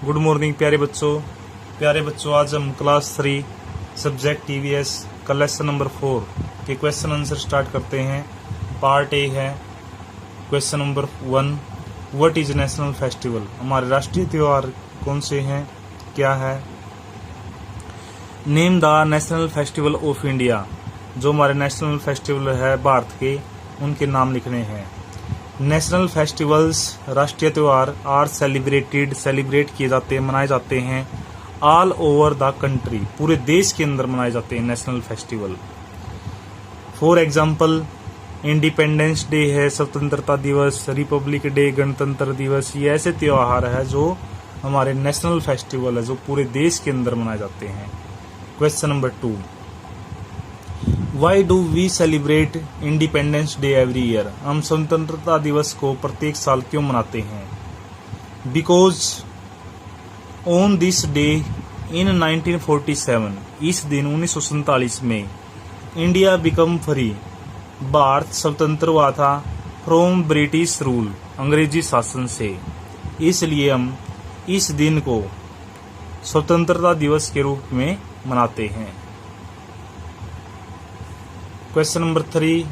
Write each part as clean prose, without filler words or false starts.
Good morning प्यारे बच्चों आज हम क्लास 3 सब्जेक्ट ईवीएस का लेसन नंबर 4 के क्वेश्चन आंसर स्टार्ट करते हैं। पार्ट ए है question number 1, what is national festival. हमारे राष्ट्रीय त्योहार कौन से हैं, क्या है। Name the national festival of India, जो हमारे नेशनल फेस्टिवल है भारत के, उनके नाम लिखने हैं। नेशनल फेस्टिवल्स राष्ट्रीय त्योहार आर सेलिब्रेट किए जाते हैं, मनाए जाते हैं ऑल ओवर द कंट्री, पूरे देश के अंदर मनाए जाते हैं national festival. For example independence day है, स्वतंत्रता दिवस, रिपब्लिक डे, गणतंत्र दिवस, ये ऐसे त्योहार है जो हमारे नेशनल फेस्टिवल है जो पूरे देश के अंदर मनाए जाते हैं। Question number 2, why do we celebrate independence day every year. हम स्वतंत्रता दिवस को प्रत्येक साल क्यों मनाते हैं। Because on this day in 1947, इस दिन 1947 में इंडिया बिकम फ्री, भारत स्वतंत्र हुआ था फ्रॉम ब्रिटिश रूल, अंग्रेजी शासन से, इसलिए हम इस दिन को स्वतंत्रता दिवस के रूप में मनाते हैं। Question number 3,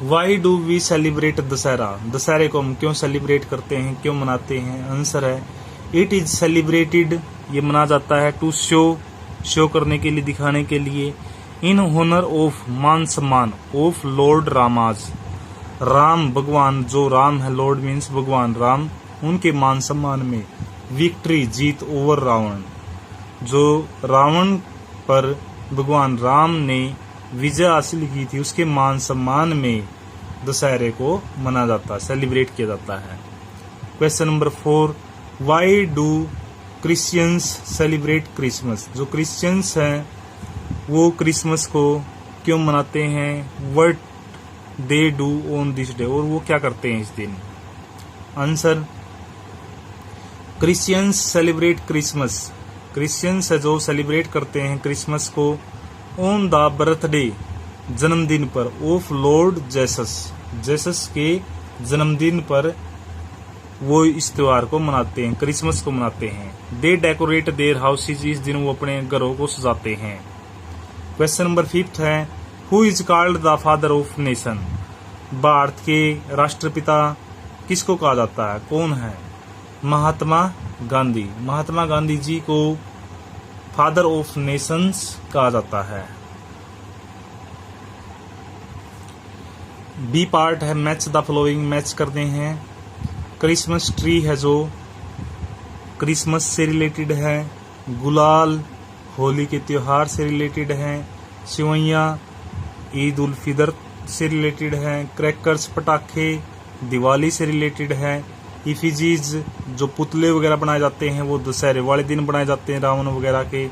why do we celebrate Dussehra. दशहरे को हम क्यों सेलिब्रेट करते हैं, क्यों मनाते हैं। आंसर है इट इज सेलिब्रेटेड, ये मना जाता है टू शो करने के लिए, दिखाने के लिए, इन होनर ऑफ, मान सम्मान, ऑफ लॉर्ड रामाज, राम भगवान, जो राम है, लॉर्ड मीन्स भगवान राम, उनके मान सम्मान में, विक्ट्री, जीत, ओवर रावण, जो रावण पर भगवान राम ने विजय हासिल की थी, उसके मान सम्मान में दशहरे को मना जाता है, सेलिब्रेट किया जाता है। Question number 4, why do Christians celebrate Christmas. जो क्रिश्चियंस हैं वो क्रिसमस को क्यों मनाते हैं। What they do on this day, और वो क्या करते हैं इस दिन। Answer, Christians celebrate Christmas, Christians है जो सेलिब्रेट करते हैं क्रिसमस को ऑन द बर्थडे, जन्मदिन पर, ऑफ लॉर्ड जेसस, जेसस के जन्मदिन पर वो इस त्योहार को मनाते हैं, क्रिसमस को मनाते हैं। दे डेकोरेट देयर हाउसेज, इस दिन वो अपने घरों को सजाते हैं। क्वेश्चन नंबर 5 है, who is called the father of nation. Bharat के राष्ट्रपिता किसको कहा जाता है, कौन है। महात्मा गांधी, महात्मा गांधी जी को फादर ऑफ नेशंस कहा जाता है। बी पार्ट है मैच द फॉलोइंग, मैच करते हैं। क्रिसमस ट्री है जो क्रिसमस से रिलेटेड है, गुलाल होली के त्योहार से रिलेटेड है, सिवैयाँ ईद उल फितर से रिलेटेड है, क्रैकर्स पटाखे दिवाली से रिलेटेड है, इफिजीज जो पुतले वगैरह बनाए जाते हैं वो दशहरे वाले दिन बनाए जाते हैं, रावण वगैरह के।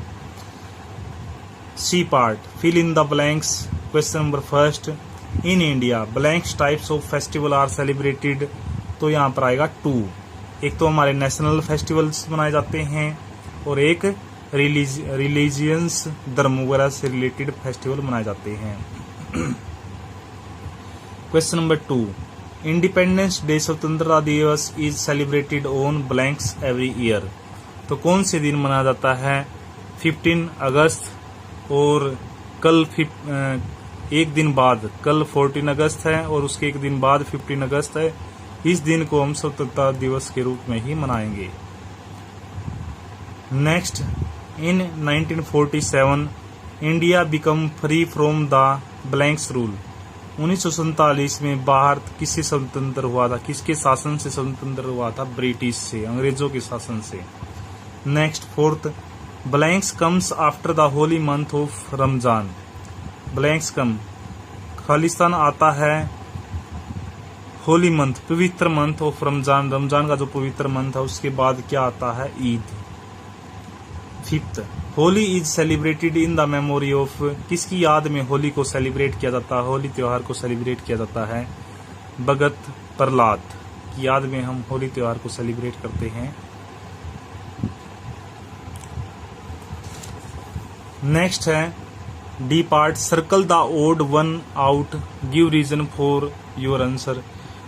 C part, fill in the blanks. Question number 1, in India blanks types of festival are celebrated, तो यहाँ पर आएगा 2। एक तो हमारे नेशनल फेस्टिवल्स मनाए जाते हैं और एक रिलीजियंस, धर्म वगैरह से रिलेटेड फेस्टिवल मनाए जाते हैं। क्वेश्चन नंबर 2, इंडिपेंडेंस डे, स्वतंत्रता दिवस, is celebrated on blanks every year, तो कौन से दिन मनाया जाता है। 15 अगस्त, और कल एक दिन बाद, कल 14 अगस्त है और उसके एक दिन बाद 15 अगस्त है। इस दिन को हम स्वतंत्रता दिवस के रूप में ही मनाएंगे। Next, in 1947 India become free from the blanks rule. 1947 में भारत किससे स्वतंत्र हुआ था, किसके शासन से स्वतंत्र हुआ था, ब्रिटिश से, अंग्रेजों के शासन से। Next 4th, blanks comes after the holy month of Ramzan. Blanks come, खालिस्तान आता है होली मंथ, पवित्र मंथ ऑफ रमजान, रमजान का जो पवित्र मंथ है उसके बाद क्या आता है, Eid. 5th, Holi is celebrated in the memory of, किसकी याद में होली को सेलिब्रेट किया जाता है, होली त्योहार को सेलिब्रेट किया जाता है, भगत प्रहलाद की याद में हम होली त्योहार को सेलिब्रेट करते हैं। नेक्स्ट है D part, circle the odd one out, give reason for your answer.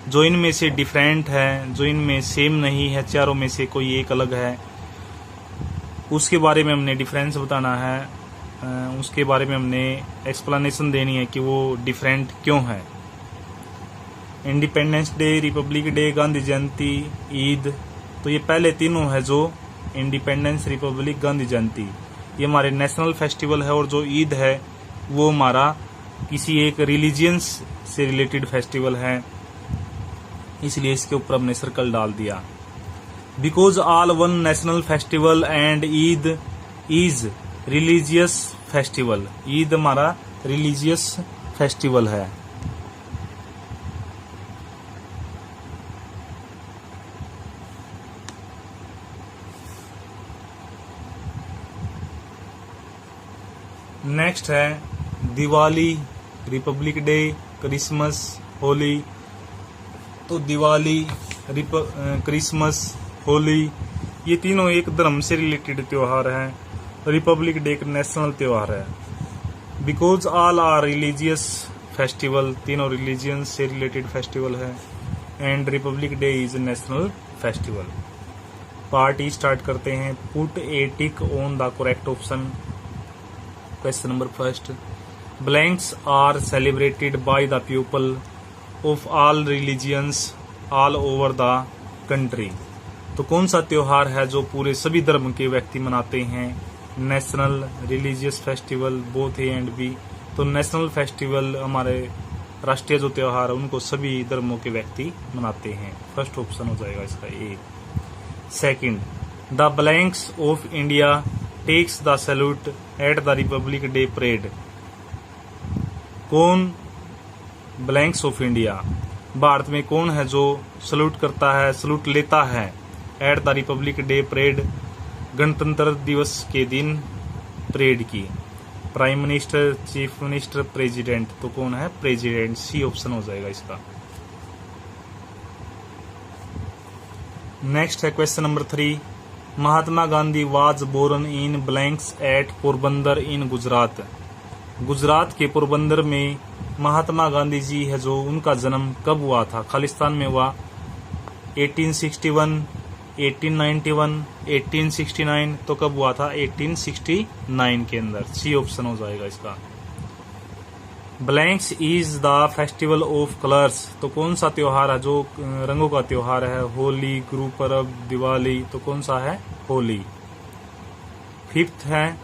जो इनमें से डिफरेंट है, जो इनमें सेम नहीं है, चारों में से कोई एक अलग है, उसके बारे में हमने डिफरेंस बताना है, उसके बारे में हमने एक्सप्लेनेशन देनी है कि वो डिफरेंट क्यों है। Independence day, republic day, Gandhi Jayanti, Eid, तो ये पहले तीनों है जो इंडिपेंडेंस, रिपब्लिक, गांधी जयंती, ये हमारे नेशनल फेस्टिवल है। और जो ईद है वो हमारा किसी एक रिलीजियंस से रिलेटेड फेस्टिवल है, इसलिए इसके ऊपर हमने सर्कल डाल दिया। Because all one national festival and Eid is religious festival, Eid हमारा रिलीजियस फेस्टिवल है। नेक्स्ट है Diwali, Republic day, Christmas, Holi. तो दिवाली, क्रिसमस, होली, ये तीनों एक धर्म से रिलेटेड त्योहार हैं। रिपब्लिक डे एक नेशनल त्योहार है। Because all are religious festival, तीनों रिलीजियन से रिलेटेड फेस्टिवल है। And republic day is national festival. Part E start करते हैं। Put a tick on the correct option. Question number first, blanks are celebrated by the people of all religions all over the country. तो कौन सा त्योहार है जो पूरे सभी धर्म के व्यक्ति मनाते हैं? National, religious festival, both A and B. तो नेशनल फेस्टिवल, हमारे राष्ट्रीय जो त्योहार है उनको सभी धर्मों के व्यक्ति मनाते हैं। फर्स्ट ऑप्शन हो जाएगा इसका A. Second, the blanks of India takes the salute at the republic day parade. कौन ब्लैंक्स ऑफ इंडिया, भारत में कौन है जो सल्यूट करता है, सल्यूट लेता है eight the republic day parade, गणतंत्र दिवस के दिन परेड की? Prime minister, chief minister, president. तो कौन है? प्रेसिडेंट। सी ऑप्शन हो जाएगा इसका। नेक्स्ट है question number 3, Mahatma Gandhi was born in blanks at Porbandar in Gujarat. Gujarat के पोरबंदर में महात्मा गांधी जी है जो उनका जन्म कब हुआ था? खालिस्तान में हुआ 1861, 1891, 1869। तो कब हुआ था? 1869 के अंदर। सी ऑप्शन हो जाएगा इसका। Blanks is the festival of colours. तो कौन सा त्योहार है जो रंगों का त्योहार है? होली, गुरु पर्व, दिवाली। तो कौन सा है? होली। फिफ्थ है,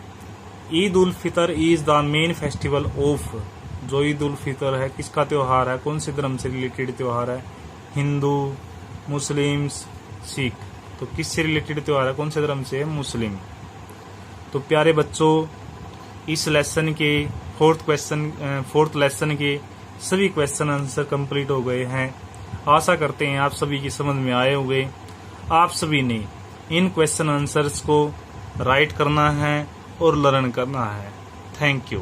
Eid ul Fitr is the main festival of. जो ईद उल फितर है किसका त्योहार है? कौन से धर्म से रिलेटेड त्योहार है? हिंदू, मुस्लिम्स, सिख। तो किससे रिलेटेड त्योहार है? कौन से धर्म से है? मुस्लिम। तो प्यारे बच्चों, इस लेसन के फोर्थ लेसन के सभी क्वेश्चन आंसर कंप्लीट हो गए हैं। आशा करते हैं आप सभी की समझ में आए होंगे। आप सभी ने इन क्वेश्चन आंसर्स को राइट करना है और लर्न करना है। Thank you.